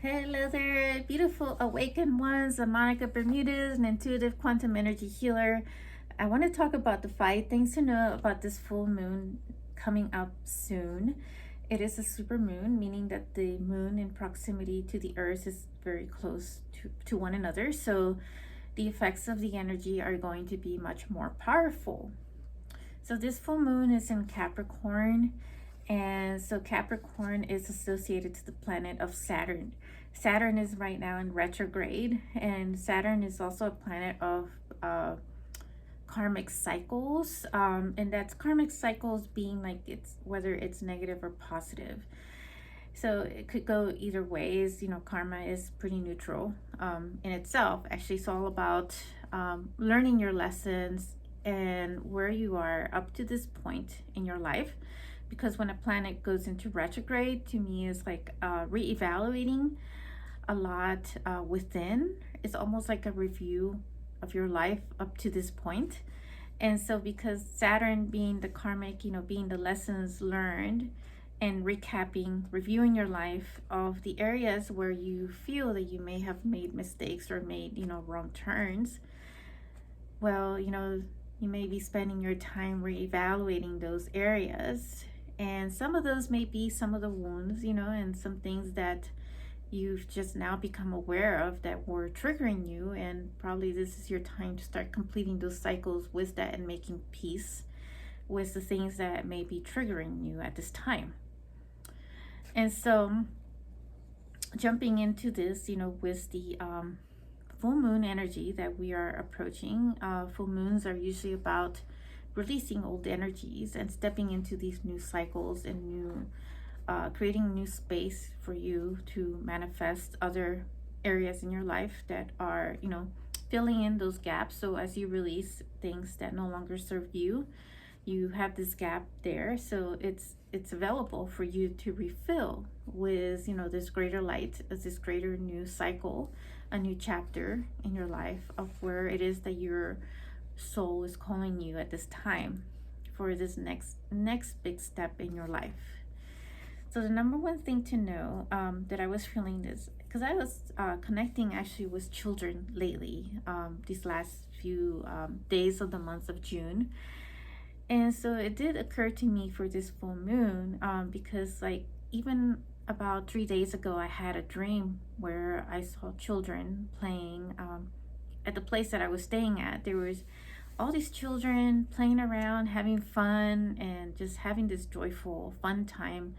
Hello there, beautiful awakened ones. I'm Monica Bermudez, an intuitive quantum energy healer. I want to talk about the 5 things to know about this full moon coming up soon. It is a super moon, meaning that the moon in proximity to the earth is very close to one another. So the effects of the energy are going to be much more powerful. So this full moon is in Capricorn, and so Capricorn is associated to the planet of Saturn. Saturn is right now in retrograde, and Saturn is also a planet of karmic cycles, and that's karmic cycles being like it's whether it's negative or positive. So it could go either ways. Karma is pretty neutral in itself. Actually, it's all about learning your lessons and where you are up to this point in your life. Because when a planet goes into retrograde, to me, is like reevaluating a lot within. It's almost like a review of your life up to this point. And so, because Saturn being the karmic, being the lessons learned, and recapping, reviewing your life of the areas where you feel that you may have made mistakes or made, wrong turns. Well, you may be spending your time reevaluating those areas. And some of those may be some of the wounds, and some things that you've just now become aware of that were triggering you. And probably this is your time to start completing those cycles with that and making peace with the things that may be triggering you at this time. And so, jumping into this, with the full moon energy that we are approaching, full moons are usually about releasing old energies and stepping into these new cycles and new, creating new space for you to manifest other areas in your life that are, filling in those gaps. So as you release things that no longer serve you, you have this gap there. So it's available for you to refill with, this greater light, as this greater new cycle, a new chapter in your life of where it is that your soul is calling you at this time for this next big step in your life. So the number one thing to know that I was feeling this, because I was connecting actually with children lately, these last few days of the month of June. And so it did occur to me for this full moon, because like even about 3 days ago, I had a dream where I saw children playing at the place that I was staying at. There was all these children playing around, having fun, and just having this joyful, fun time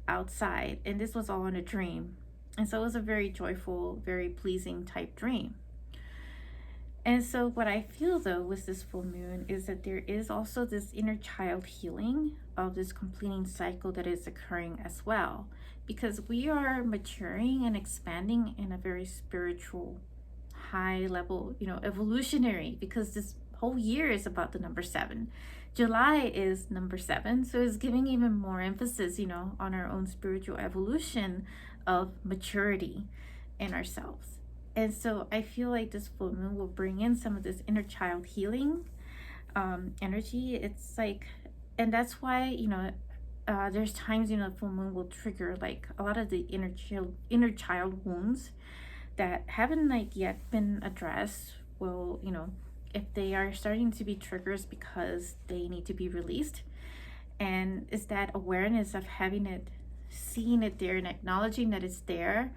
outside. And this was all in a dream. And so it was a very joyful, very pleasing type dream. And so what I feel though with this full moon is that there is also this inner child healing of this completing cycle that is occurring as well, because we are maturing and expanding in a very spiritual, high level, evolutionary, because this whole year is about the number 7. July is number 7, so it's giving even more emphasis, on our own spiritual evolution of maturity in ourselves. And so I feel like this full moon will bring in some of this inner child healing energy. It's like, and that's why, there's times, full moon will trigger like a lot of the inner child wounds that haven't like yet been addressed. Will, if they are starting to be triggers because they need to be released. And it's that awareness of having it, seeing it there and acknowledging that it's there.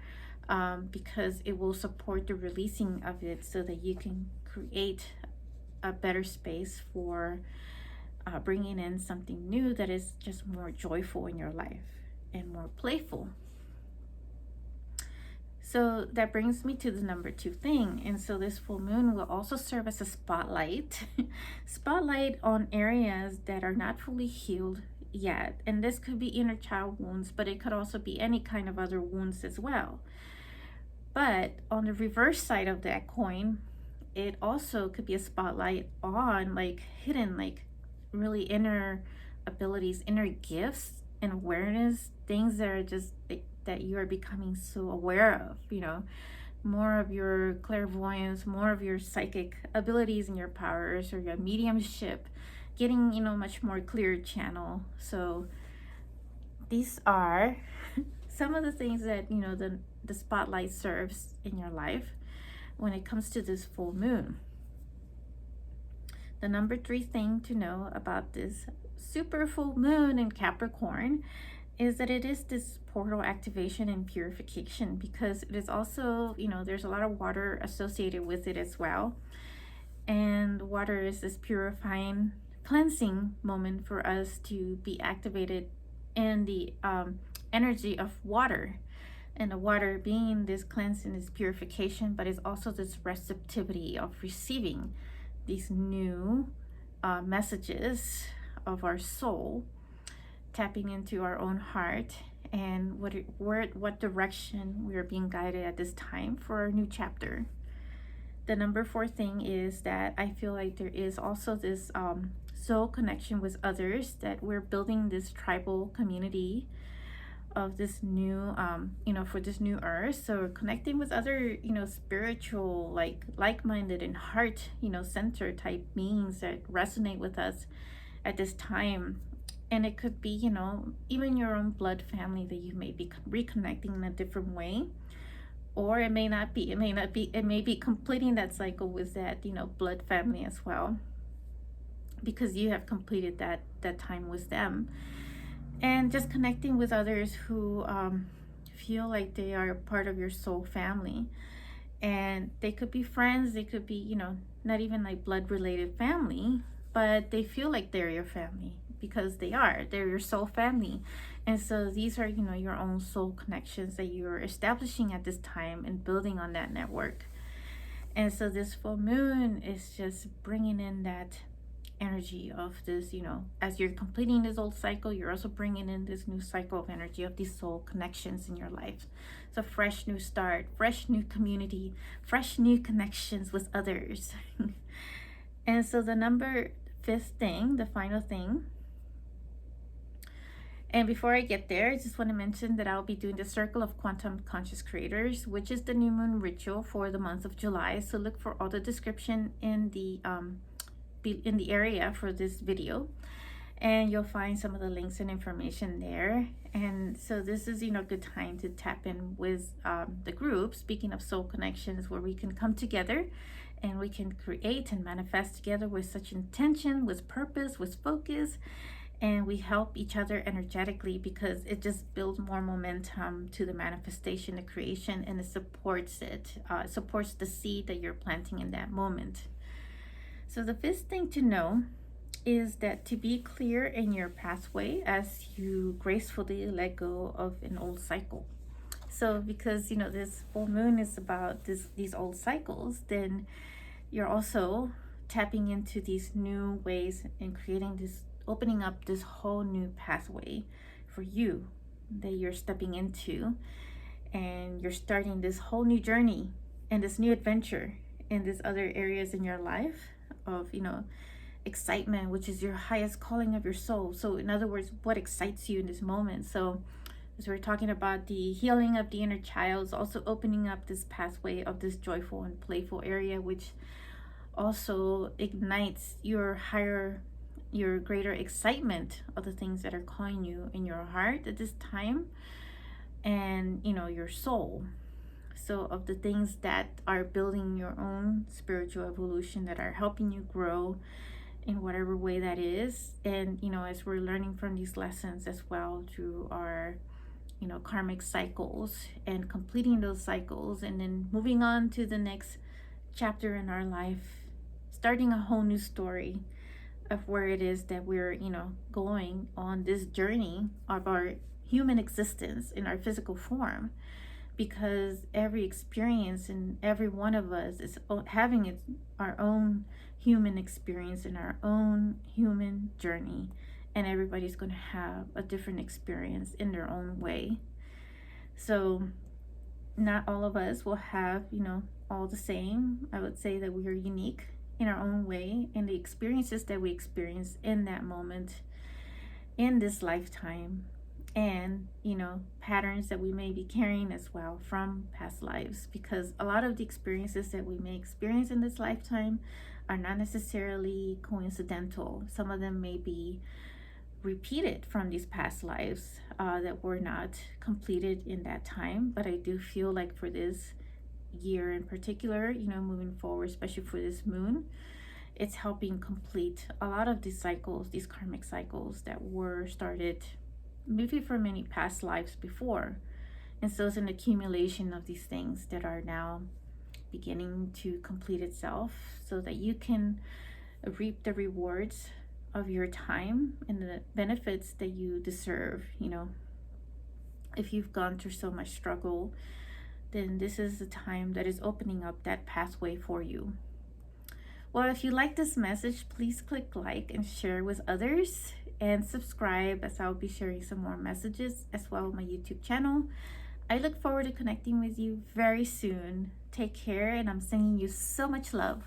Because it will support the releasing of it so that you can create a better space for bringing in something new that is just more joyful in your life and more playful. So that brings me to the number 2 thing. And so this full moon will also serve as a spotlight, spotlight on areas that are not fully healed yet. And this could be inner child wounds, but it could also be any kind of other wounds as well. But on the reverse side of that coin, it also could be a spotlight on like hidden, like really inner abilities, inner gifts and awareness, things that are just that you are becoming so aware of, more of your clairvoyance, more of your psychic abilities and your powers, or your mediumship, getting, much more clear channel. So these are some of the things that, the spotlight serves in your life when it comes to this full moon. The number 3 thing to know about this super full moon in Capricorn is that it is this portal activation and purification, because it is also, there's a lot of water associated with it as well. And water is this purifying, cleansing moment for us to be activated in the energy of water. And the water being this cleansing, this purification, but it's also this receptivity of receiving these new messages of our soul, tapping into our own heart and what direction we are being guided at this time for our new chapter. The number 4 thing is that I feel like there is also this soul connection with others, that we're building this tribal community of this new for this new earth. So connecting with other spiritual, like-minded and heart center type beings that resonate with us at this time. And it could be even your own blood family that you may be reconnecting in a different way, or it may not be. It may be completing that cycle with that blood family as well, because you have completed that time with them. And just connecting with others who feel like they are a part of your soul family. And they could be friends, they could be, not even like blood related family, but they feel like they're your family because they're your soul family. And so these are, your own soul connections that you're establishing at this time and building on that network. And so this full moon is just bringing in that energy of this, as you're completing this old cycle, you're also bringing in this new cycle of energy of these soul connections in your life. So fresh new start, fresh new community, fresh new connections with others. And so the number 5th thing, the final thing, and before I get there, I just want to mention that I'll be doing the Circle of Quantum Conscious Creators, which is the new moon ritual for the month of July. So look for all the description in the area for this video, and you'll find some of the links and information there. And so this is a good time to tap in with the group, speaking of soul connections, where we can come together and we can create and manifest together with such intention, with purpose, with focus, and we help each other energetically, because it just builds more momentum to the manifestation, the creation, and it supports supports the seed that you're planting in that moment. So the 5th thing to know is that to be clear in your pathway as you gracefully let go of an old cycle. So because this full moon is about these old cycles, then you're also tapping into these new ways and opening up this whole new pathway for you that you're stepping into, and you're starting this whole new journey and this new adventure in these other areas in your life of excitement, which is your highest calling of your soul. So in other words, what excites you in this moment? So as we're talking about the healing of the inner child, also opening up this pathway of this joyful and playful area, which also ignites your greater excitement of the things that are calling you in your heart at this time, and your soul. So of the things that are building your own spiritual evolution, that are helping you grow in whatever way that is. And as we're learning from these lessons as well through our karmic cycles, and completing those cycles, and then moving on to the next chapter in our life, starting a whole new story of where it is that we're going on this journey of our human existence in our physical form. Because every experience and every one of us is having our own human experience and our own human journey, and everybody's going to have a different experience in their own way. So not all of us will have all the same. I would say that we are unique in our own way, and the experiences that we experience in that moment, in this lifetime, and patterns that we may be carrying as well from past lives, because a lot of the experiences that we may experience in this lifetime are not necessarily coincidental. Some of them may be repeated from these past lives that were not completed in that time. But I do feel like for this year in particular, you know, moving forward, especially for this moon, it's helping complete a lot of these cycles, these karmic cycles that were started maybe for many past lives before. And so it's an accumulation of these things that are now beginning to complete itself so that you can reap the rewards of your time and the benefits that you deserve. You know, if you've gone through so much struggle, then this is the time that is opening up that pathway for you. Well, if you like this message, please click like and share with others, and subscribe, as I'll be sharing some more messages as well on my YouTube channel. I look forward to connecting with you very soon. Take care, and I'm sending you so much love.